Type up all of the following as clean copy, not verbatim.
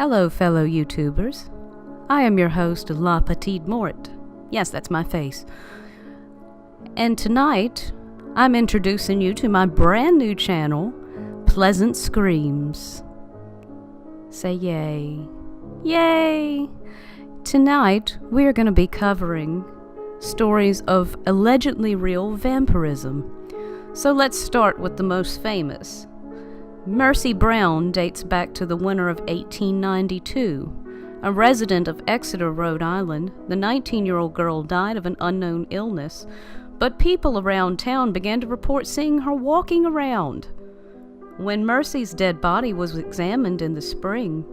Hello, fellow YouTubers. I am your host, La Petite Mort. Yes, that's my face. And tonight, I'm introducing you to my brand new channel, Pleasant Screams. Say yay. Yay! Tonight, we are going to be covering stories of allegedly real vampirism. So let's start with the most famous. Mercy Brown dates back to the winter of 1892. A resident of Exeter, Rhode Island, the 19-year-old girl died of an unknown illness, but people around town began to report seeing her walking around. When Mercy's dead body was examined in the spring,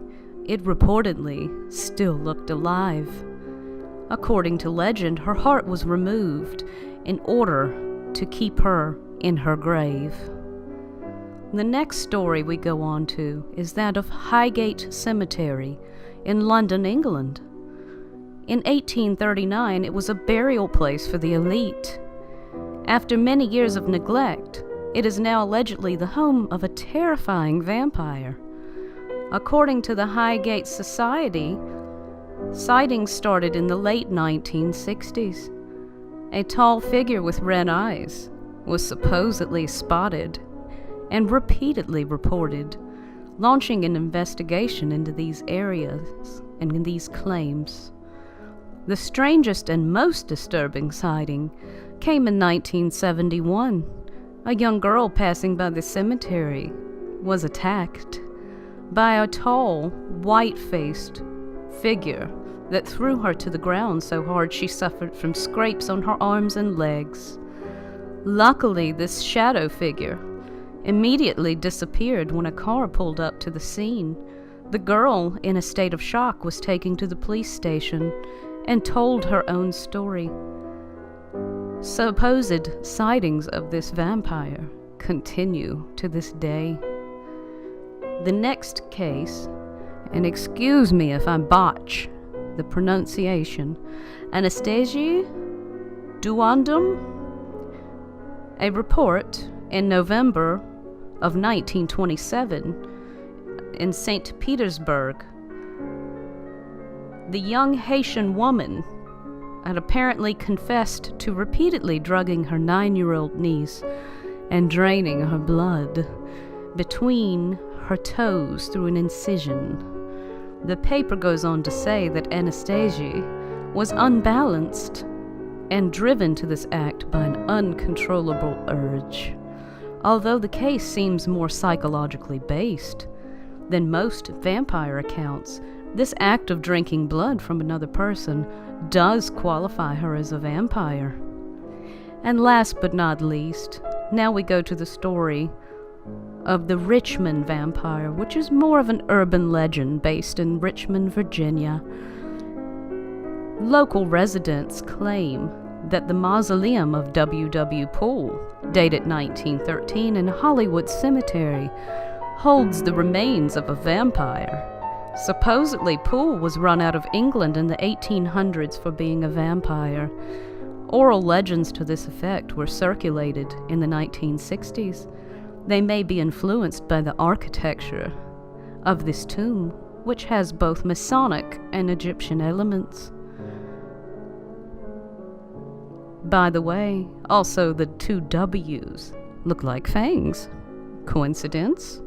it reportedly still looked alive. According to legend, her heart was removed in order to keep her in her grave. The next story we go on to is that of Highgate Cemetery in London, England. In 1839, it was a burial place for the elite. After many years of neglect, it is now allegedly the home of a terrifying vampire. According to the Highgate Society, sightings started in the late 1960s. A tall figure with red eyes was supposedly spotted and repeatedly reported, launching an investigation into these areas and in these claims. The strangest and most disturbing sighting came in 1971. A young girl passing by the cemetery was attacked by a tall, white-faced figure that threw her to the ground so hard she suffered from scrapes on her arms and legs. Luckily, this shadow figure immediately disappeared when a car pulled up to the scene. The girl, in a state of shock, was taken to the police station and told her own story. Supposed sightings of this vampire continue to this day. The next case, and excuse me if I botch the pronunciation, Anastasia Duandum. A report in November of 1927 in St. Petersburg. The young Haitian woman had apparently confessed to repeatedly drugging her 9-year-old niece and draining her blood between her toes through an incision. The paper goes on to say that Anastasia was unbalanced and driven to this act by an uncontrollable urge. Although the case seems more psychologically based than most vampire accounts, this act of drinking blood from another person does qualify her as a vampire. And last but not least, now we go to the story of the Richmond vampire, which is more of an urban legend based in Richmond, Virginia. Local residents claim that the mausoleum of W.W. Poole, dated 1913 in Hollywood Cemetery, holds the remains of a vampire. Supposedly, Poole was run out of England in the 1800s for being a vampire. Oral legends to this effect were circulated in the 1960s. They may be influenced by the architecture of this tomb, which has both Masonic and Egyptian elements. By the way, also the two W's look like fangs. Coincidence?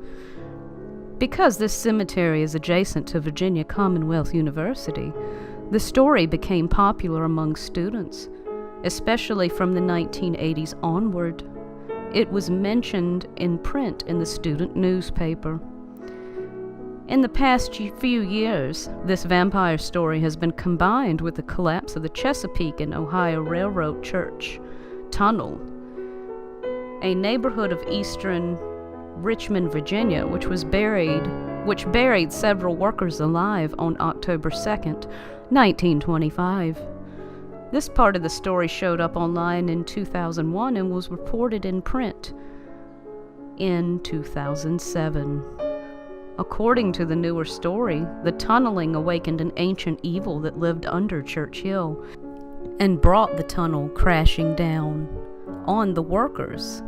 Because this cemetery is adjacent to Virginia Commonwealth University, the story became popular among students, especially from the 1980s onward. It was mentioned in print in the student newspaper. In the past few years, this vampire story has been combined with the collapse of the Chesapeake and Ohio Railroad Church Tunnel, a neighborhood of eastern Richmond, Virginia, which buried several workers alive on October 2nd, 1925. This part of the story showed up online in 2001 and was reported in print in 2007. According to the newer story, the tunneling awakened an ancient evil that lived under Church Hill and brought the tunnel crashing down on the workers.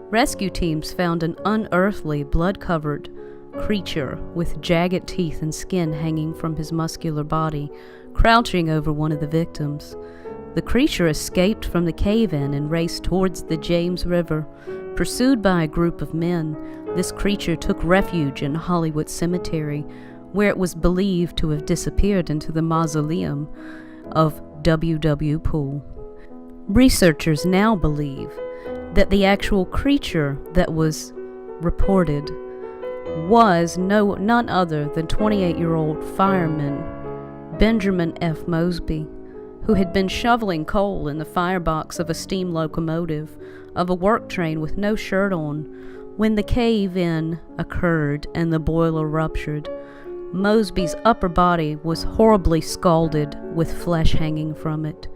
Rescue teams found an unearthly, blood-covered creature with jagged teeth and skin hanging from his muscular body, crouching over one of the victims. The creature escaped from the cave-in and raced towards the James River. Pursued by a group of men, this creature took refuge in Hollywood Cemetery, where it was believed to have disappeared into the mausoleum of W.W. Poole. Researchers now believe that the actual creature that was reported was none other than 28-year-old fireman Benjamin F. Mosby, who had been shoveling coal in the firebox of a steam locomotive of a work train with no shirt on when the cave-in occurred and the boiler ruptured. Mosby's upper body was horribly scalded with flesh hanging from it.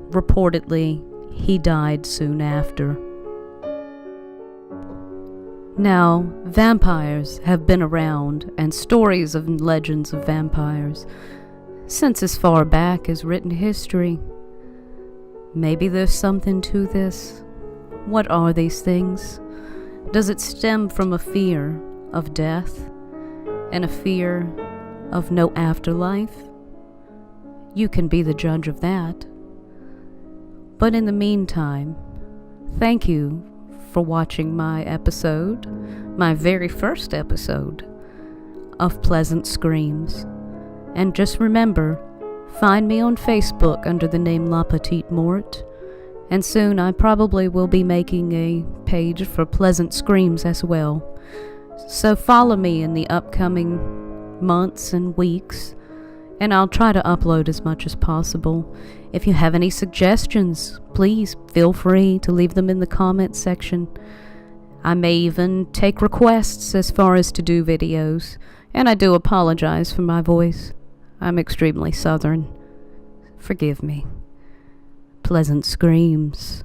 Reportedly, he died soon after. Now, vampires have been around, and stories of legends of vampires, since as far back as written history. Maybe there's something to this. What are these things? Does it stem from a fear of death and a fear of no afterlife? You can be the judge of that. But in the meantime, thank you for watching my episode, my very first episode of Pleasant Screams. And just remember, find me on Facebook under the name La Petite Mort, and soon I probably will be making a page for Pleasant Screams as well. So follow me in the upcoming months and weeks, and I'll try to upload as much as possible. If you have any suggestions, please feel free to leave them in the comments section. I may even take requests as far as to do videos, and I do apologize for my voice. I'm extremely southern. Forgive me. Pleasant Screams.